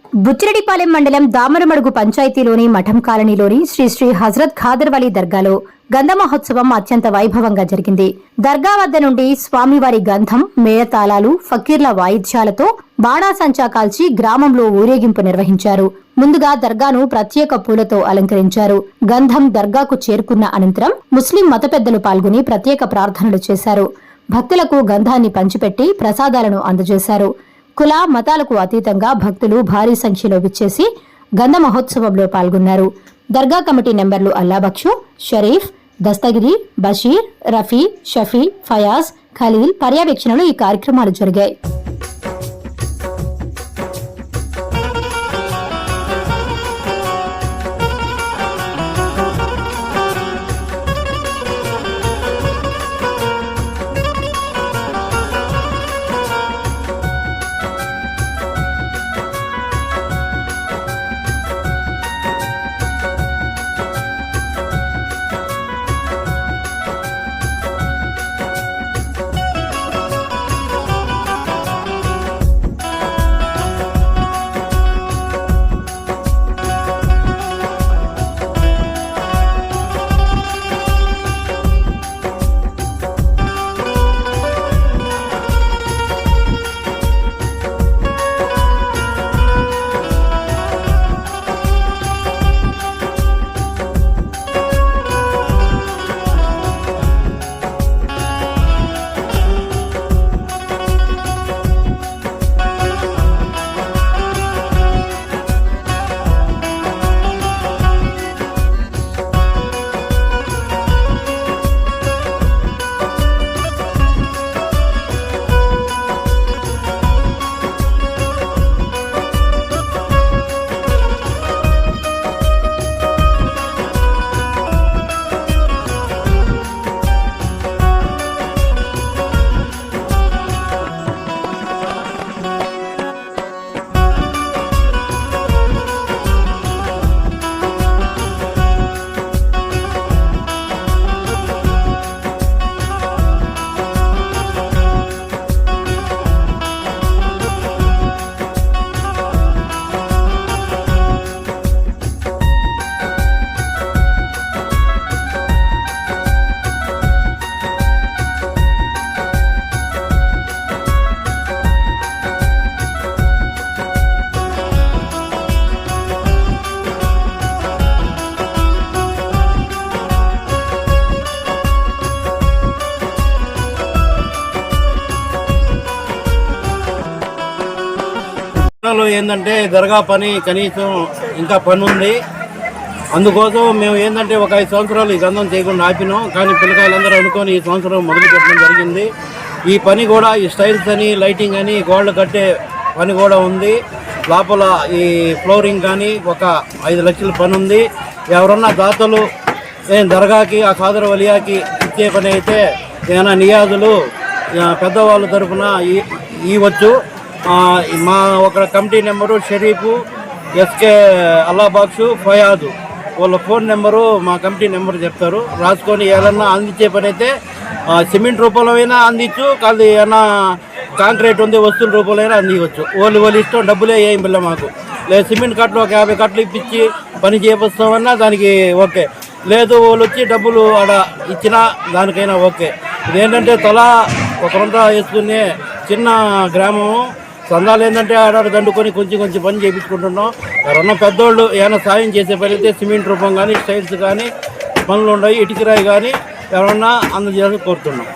బుచ్చిరెడ్డిపాలెం మండలం దామరమడుగు పంచాయతీలోని మఠం కాలనీలోని శ్రీ శ్రీ హజరత్ ఖాదర్ వలీ దర్గాలో గంధ మహోత్సవం అత్యంత వైభవంగా జరిగింది. దర్గా వద్ద నుండి స్వామివారి గంధం, మేళతాళాలు, ఫకీర్ల వాయిద్యాలతో బాణాసంచా కాల్చి గ్రామంలో ఊరేగింపు నిర్వహించారు. ముందుగా దర్గాను ప్రత్యేక పూలతో అలంకరించారు. గంధం దర్గాకు చేరుకున్న అనంతరం ముస్లిం మత పెద్దలు పాల్గొని ప్రత్యేక ప్రార్థనలు చేశారు. భక్తులకు గంధాన్ని పంచిపెట్టి ప్రసాదాలను అందజేశారు. కుల మతాలకు అతీతంగా భక్తులు భారీ సంఖ్యలో విచ్చేసి గంధ మహోత్సవంలో పాల్గొన్నారు. దర్గా కమిటీ నెంబర్లు అల్లాబక్షు, షరీఫ్, దస్తగిరి, బషీర్, రఫీ, షఫీ, ఫయాజ్, ఖలీల్ పర్యవేక్షణలో ఈ కార్యక్రమాలు జరిగాయి. ఏంటంటే దర్గా పని కనీసం ఇంకా పని ఉంది. అందుకోసం మేము ఏంటంటే ఒక 5 సంవత్సరాలు ఈ గంధం చేయకుండా ఆపినాం. కానీ పిల్లకాయలందరూ అనుకొని ఈ సంవత్సరం మొదలు పెట్టడం జరిగింది. ఈ పని కూడా ఈ స్టైల్స్ అని, లైటింగ్ అని, గోల్డ్ కట్టే పని కూడా ఉంది. లోపల ఈ ఫ్లోరింగ్ కానీ ఒక 5 లక్షల పని ఉంది. ఎవరన్నా దాతలు దర్గాకి ఆ ఖాదర్ వలియాకి ఇచ్చే పని అయితే ఏమైనా నియాజులు పెద్దవాళ్ళ తరఫున ఇవ్వచ్చు. మా ఒక కమిటీ నెంబరు షరీఫు, ఎస్కే అల్లాబాక్షు, ఫయాదు వాళ్ళ ఫోన్ నెంబరు మా కమిటీ నెంబర్ చెప్తారు. రాసుకొని ఏదన్నా అందించే పని అయితే సిమెంట్ రూపంలో అయినా అందించు, కాదు ఏమన్నా కాంక్రీట్ ఉంది వస్తువుల రూపంలో అయినా అందించవచ్చు. వాళ్ళు ఇష్టం, డబ్బులే ఏం బిల్ల మాకు లేదు. సిమెంట్ కట్టలు ఒక 50 కట్టలు ఇప్పించి పని చేపిస్తామన్నా దానికి ఓకే. లేదు వాళ్ళు వచ్చి డబ్బులు ఆడ ఇచ్చినా దానికైనా ఓకే. ఇదేంటంటే తలా ఒకరంతా వేసుకునే చిన్న గ్రామము. సందాలు ఏంటంటే ఆడాడు దండుకొని కొంచెం పని చేయించుకుంటున్నాం. ఎవరన్నా పెద్దోళ్ళు ఏమైనా సాయం చేసే పని అయితే సిమెంట్ రూపం కానీ, స్టైల్స్ కానీ పనులు ఉన్నాయి, ఇటుకరాయి కానీ ఎవరన్నా అందజేయాలని కోరుతున్నాం.